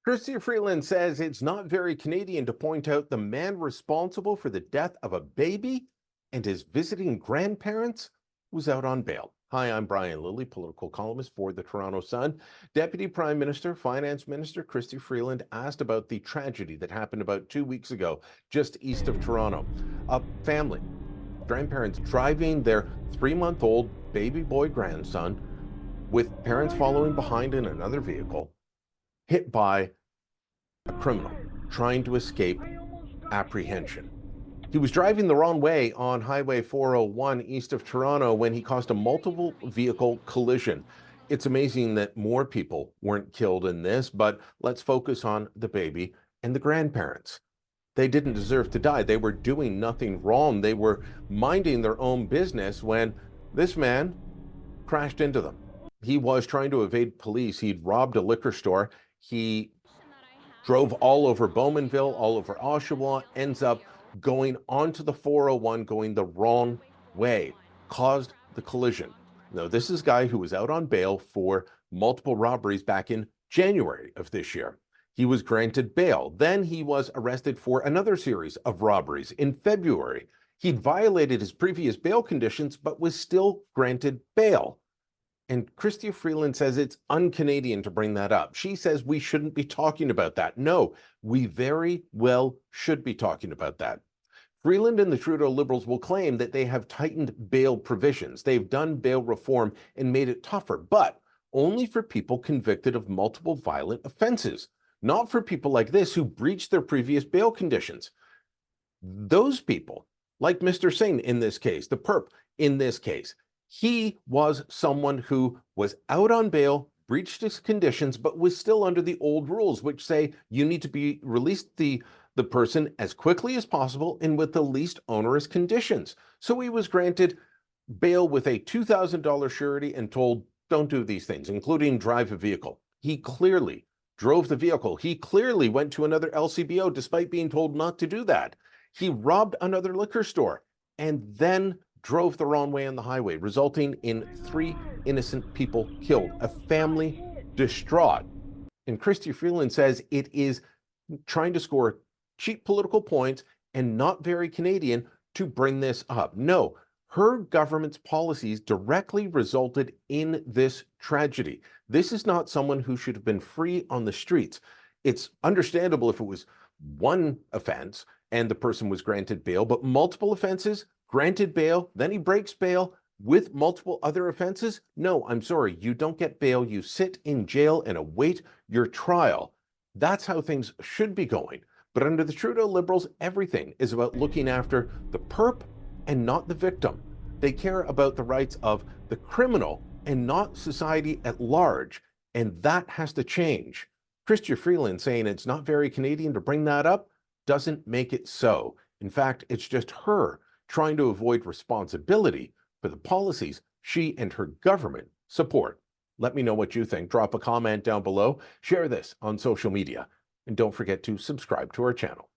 Chrystia Freeland says it's not very Canadian to point out the man responsible for the death of a baby and his visiting grandparents was out on bail. Hi, I'm Brian Lilley, political columnist for the Toronto Sun. Deputy Prime Minister, Finance Minister Chrystia Freeland asked about the tragedy that happened about 2 weeks ago, just east of Toronto. A family, grandparents driving their 3-month-old baby boy grandson with parents following behind in another vehicle, hit by a criminal trying to escape apprehension. He was driving the wrong way on Highway 401 east of Toronto when he caused a multiple vehicle collision. It's amazing that more people weren't killed in this, but let's focus on the baby and the grandparents. They didn't deserve to die. They were doing nothing wrong. They were minding their own business when this man crashed into them. He was trying to evade police. He'd robbed a liquor store. He drove all over Bowmanville, all over Oshawa, ends up going onto the 401, going the wrong way, caused the collision. Now, this is a guy who was out on bail for multiple robberies back in January of this year. He was granted bail. Then he was arrested for another series of robberies in February. He'd violated his previous bail conditions, but was still granted bail. And Chrystia Freeland says it's un-Canadian to bring that up. She says we shouldn't be talking about that. No, we very well should be talking about that. Freeland and the Trudeau Liberals will claim that they have tightened bail provisions. They've done bail reform and made it tougher, but only for people convicted of multiple violent offenses, not for people like this who breached their previous bail conditions. Those people, like Mr. Singh in this case, the perp in this case, he was someone who was out on bail, breached his conditions, but was still under the old rules, which say you need to be released the person as quickly as possible and with the least onerous conditions. So he was granted bail with a $2,000 surety and told, don't do these things, including drive a vehicle. He clearly drove the vehicle. He clearly went to another LCBO despite being told not to do that. He robbed another liquor store and then drove the wrong way on the highway, resulting in 3 innocent people killed, a family distraught. And Chrystia Freeland says it is trying to score cheap political points and not very Canadian to bring this up. No, her government's policies directly resulted in this tragedy. This is not someone who should have been free on the streets. It's understandable if it was one offense and the person was granted bail, but multiple offenses, granted bail, then he breaks bail with multiple other offenses? No, I'm sorry, you don't get bail. You sit in jail and await your trial. That's how things should be going. But under the Trudeau Liberals, everything is about looking after the perp and not the victim. They care about the rights of the criminal and not society at large. And that has to change. Chrystia Freeland saying it's not very Canadian to bring that up doesn't make it so. In fact, it's just her trying to avoid responsibility for the policies she and her government support. Let me know what you think. Drop a comment down below. Share this on social media. And don't forget to subscribe to our channel.